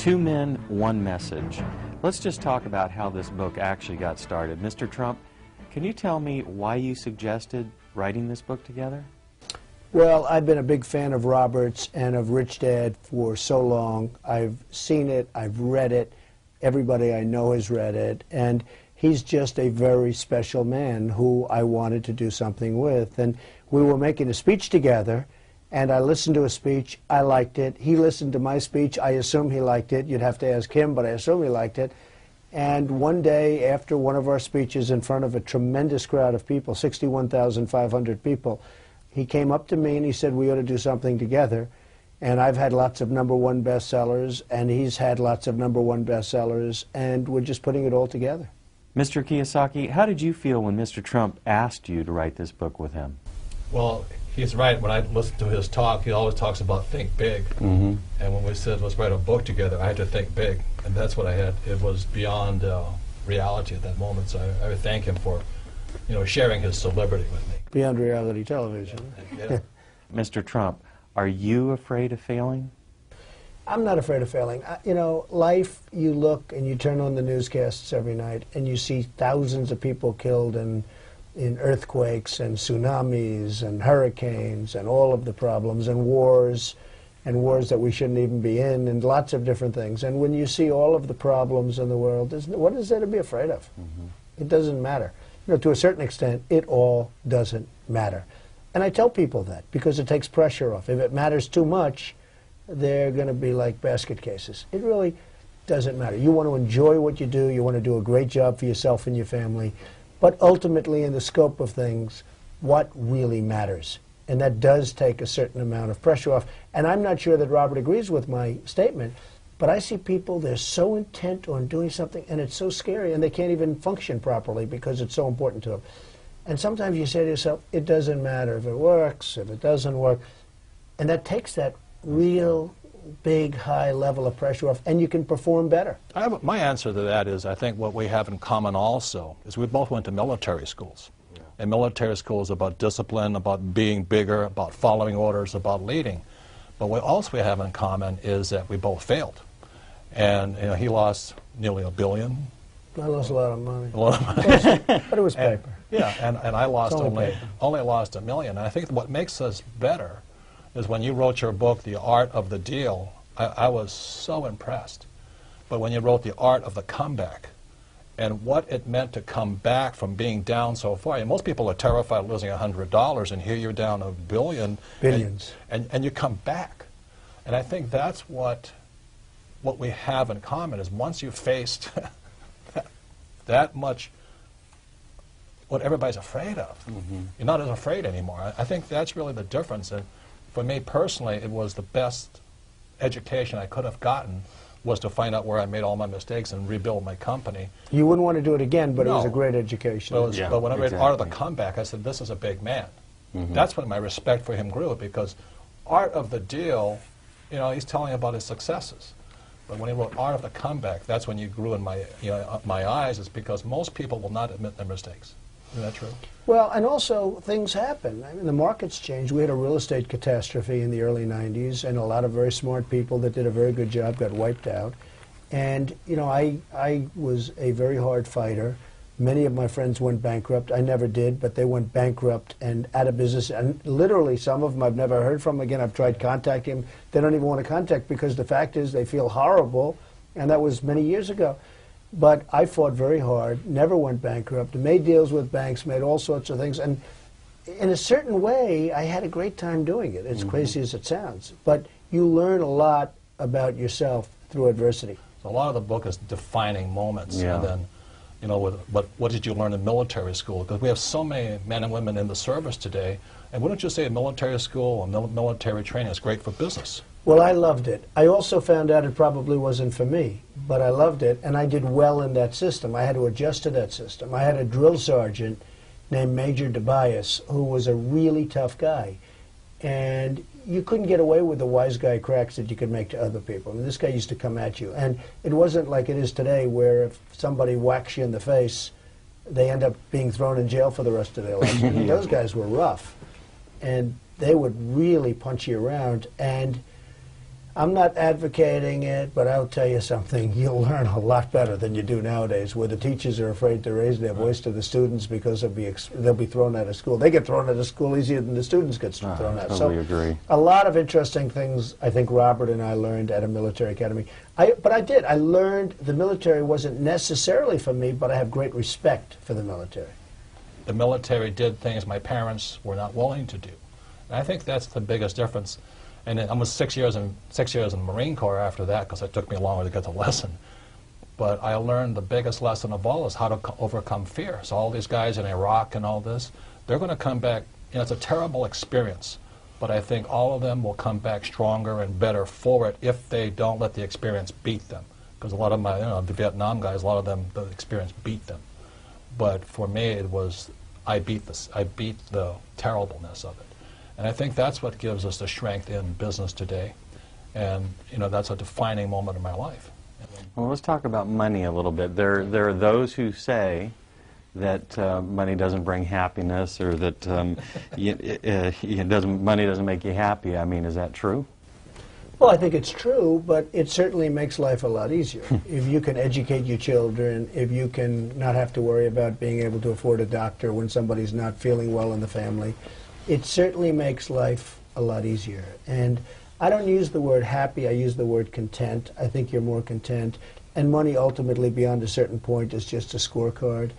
Two Men, One Message. Let's just talk about how this book actually got started. Mr. Trump, can you tell me why you suggested writing this book together? Well, I've been a big fan of Robert's and of Rich Dad for so long. I've seen it, I've read it, everybody I know has read it, and he's just a very special man who I wanted to do something with. And we were making a speech together, and I listened to his speech, I liked it. He listened to my speech, I assume he liked it. You'd have to ask him, but I assume he liked it. And one day, after one of our speeches in front of a tremendous crowd of people, 61,500 people, he came up to me and he said, we ought to do something together. And I've had lots of #1 bestsellers, and he's had lots of #1 bestsellers, and we're just putting it all together. Mr. Kiyosaki, how did you feel when Mr. Trump asked you to write this book with him? Well, he's right. When I listen to his talk, he always talks about think big. And when we said, let's write a book together, I had to think big. And that's what I had. It was beyond reality at that moment. So I would thank him for, sharing his celebrity with me. Beyond reality television. Yeah. Mr. Trump, are you afraid of failing? I'm not afraid of failing. Life, you look and you turn on the newscasts every night and you see thousands of people killed in earthquakes and tsunamis and hurricanes and all of the problems and wars that we shouldn't even be in, and lots of different things. And when you see all of the problems in the world, what is there to be afraid of? It doesn't matter. To a certain extent, it all doesn't matter. And I tell people that because it takes pressure off. If it matters too much, they're going to be like basket cases. It really doesn't matter. You want to enjoy what you do. You want to do a great job for yourself and your family. But ultimately, in the scope of things, what really matters? And that does take a certain amount of pressure off. And I'm not sure that Robert agrees with my statement, but I see people, they're so intent on doing something, and it's so scary, and they can't even function properly because it's so important to them. And sometimes you say to yourself, it doesn't matter if it works, if it doesn't work. And that takes that real big, high level of pressure off, and you can perform better. My answer to that is, I think what we have in common also is we both went to military schools. And military school is about discipline, about being bigger, about following orders, about leading. But what else we have in common is that we both failed. And he lost nearly $1 billion. I lost a lot of money. A lot of money. But it was paper. And I lost only lost $1 million. And I think what makes us better is when you wrote your book, The Art of the Deal, I was so impressed. But when you wrote The Art of the Comeback, and what it meant to come back from being down so far. And most people are terrified of losing $100, and here you're down $1 billion. Billions. And you come back. And I think that's what we have in common is once you've faced that much what everybody's afraid of, you're not as afraid anymore. I think that's really the difference. And for me personally, it was the best education I could have gotten was to find out where I made all my mistakes and rebuild my company. You wouldn't want to do it again, but No. it was a great education. But when I read Art of the Comeback, I said, this is a big man. That's when my respect for him grew, because Art of the Deal, he's telling about his successes. But when he wrote Art of the Comeback, that's when you grew in my eyes, is because most people will not admit their mistakes. Isn't that true? Well, and also things happen. I mean, the market's changed. We had a real estate catastrophe in the early 90s, and a lot of very smart people that did a very good job got wiped out. And, I was a very hard fighter. Many of my friends went bankrupt. I never did, but they went bankrupt and out of business. And literally, some of them I've never heard from again. I've tried contacting them. They don't even want to contact because the fact is they feel horrible, and that was many years ago. But I fought very hard, never went bankrupt, made deals with banks, made all sorts of things. And in a certain way, I had a great time doing it, as crazy as it sounds. But you learn a lot about yourself through adversity. So a lot of the book is defining moments. Yeah. And then, what did you learn in military school? Because we have so many men and women in the service today. And wouldn't you say military school or military training is great for business? Well, I loved it. I also found out it probably wasn't for me, but I loved it, and I did well in that system. I had to adjust to that system. I had a drill sergeant named Major DeBias, who was a really tough guy, and you couldn't get away with the wise guy cracks that you could make to other people. I mean, this guy used to come at you, and it wasn't like it is today, where if somebody whacks you in the face, they end up being thrown in jail for the rest of their life. I mean, those guys were rough, and they would really punch you around, and I'm not advocating it, but I'll tell you something. You'll learn a lot better than you do nowadays, where the teachers are afraid to raise their voice to the students because they'll be thrown out of school. They get thrown out of school easier than the students get thrown out. I totally agree. A lot of interesting things I think Robert and I learned at a military academy. I learned the military wasn't necessarily for me, but I have great respect for the military. The military did things my parents were not willing to do. And I think that's the biggest difference. And I was 6 years in the Marine Corps after that, because it took me longer to get the lesson. But I learned the biggest lesson of all is how to overcome fear. So all these guys in Iraq and all this, they're going to come back. You know, it's a terrible experience, but I think all of them will come back stronger and better for it if they don't let the experience beat them. Because a lot of the Vietnam guys, a lot of them, the experience beat them. But for me, it was I beat the terribleness of it. And I think that's what gives us the strength in business today. And, you know, that's a defining moment in my life. Well, let's talk about money a little bit. There are those who say that money doesn't bring happiness, or that money doesn't make you happy. I mean, is that true? Well, I think it's true, but it certainly makes life a lot easier. If you can educate your children, if you can not have to worry about being able to afford a doctor when somebody's not feeling well in the family, it certainly makes life a lot easier. And I don't use the word happy, I use the word content. I think you're more content. And money ultimately, beyond a certain point, is just a scorecard.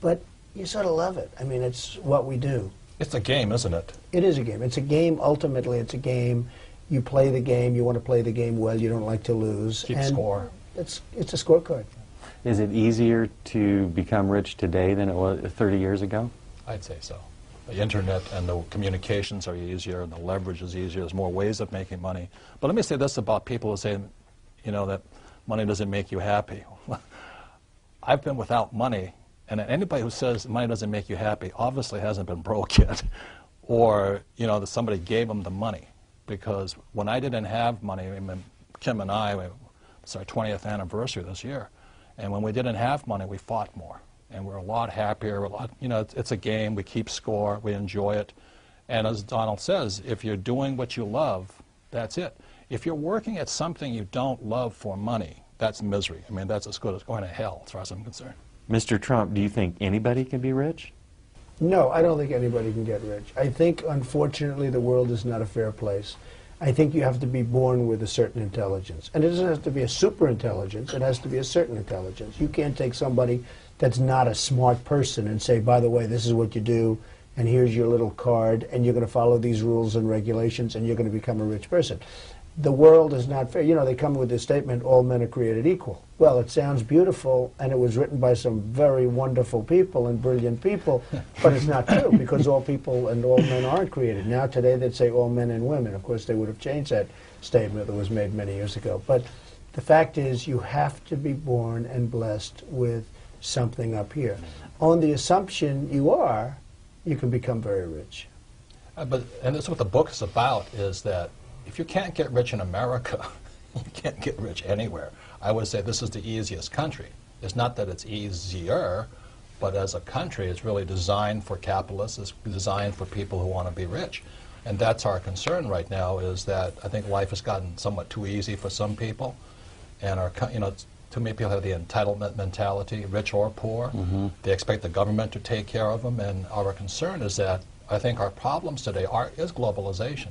But you sort of love it. I mean, it's what we do. It's a game, isn't it? It is a game. It's a game. Ultimately, it's a game. You play the game. You want to play the game well. You don't like to lose. Keep score. It's a scorecard. Is it easier to become rich today than it was 30 years ago? I'd say so. The internet and the communications are easier, and the leverage is easier. There's more ways of making money. But let me say this about people who say, you know, that money doesn't make you happy. I've been without money, and anybody who says money doesn't make you happy obviously hasn't been broke yet, or, you know, that somebody gave them the money. Because when I didn't have money, I mean, Kim and I, it's our 20th anniversary this year, and when we didn't have money, we fought more. And we're a lot happier. You know, it's a game. We keep score. We enjoy it. And as Donald says, if you're doing what you love, that's it. If you're working at something you don't love for money, that's misery. I mean, that's as good as going to hell, as far as I'm concerned. Mr. Trump, do you think anybody can be rich? No, I don't think anybody can get rich. I think, unfortunately, the world is not a fair place. I think you have to be born with a certain intelligence. And it doesn't have to be a super intelligence. It has to be a certain intelligence. You can't take somebody that's not a smart person and say, by the way, this is what you do, and here's your little card, and you're going to follow these rules and regulations, and you're going to become a rich person. The world is not fair. You know, they come with this statement, all men are created equal. Well, it sounds beautiful, and it was written by some very wonderful people and brilliant people, but it's not true, because all people and all men aren't created. Now, today, they'd say all men and women. Of course, they would have changed that statement that was made many years ago. But the fact is, you have to be born and blessed with something up here. On the assumption you are, you can become very rich. And that's what the book is about, is that if you can't get rich in America, you can't get rich anywhere. I would say this is the easiest country. It's not that it's easier, but as a country, it's really designed for capitalists. It's designed for people who want to be rich. And that's our concern right now, is that I think life has gotten somewhat too easy for some people. And too many people have the entitlement mentality, rich or poor. Mm-hmm. They expect the government to take care of them. And our concern is that I think our problems today is globalization.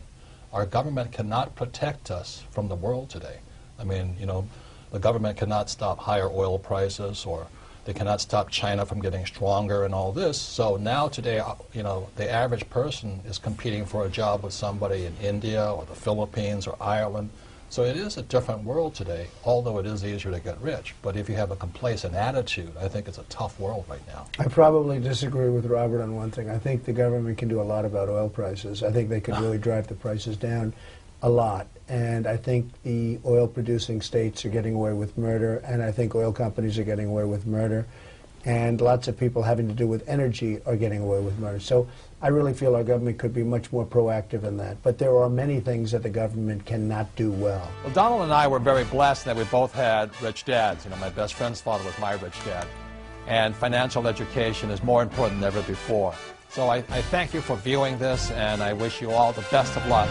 Our government cannot protect us from the world today. I mean, you know, the government cannot stop higher oil prices, or they cannot stop China from getting stronger and all this. So now today, you know, the average person is competing for a job with somebody in India or the Philippines or Ireland. So it is a different world today, although it is easier to get rich. But if you have a complacent attitude, I think it's a tough world right now. I probably disagree with Robert on one thing. I think the government can do a lot about oil prices. I think they could really drive the prices down a lot. And I think the oil-producing states are getting away with murder, and I think oil companies are getting away with murder. And lots of people having to do with energy are getting away with murder. So I really feel our government could be much more proactive in that. But there are many things that the government cannot do well. Well, Donald and I were very blessed that we both had rich dads. You know, my best friend's father was my rich dad. And financial education is more important than ever before. So I thank you for viewing this, and I wish you all the best of luck.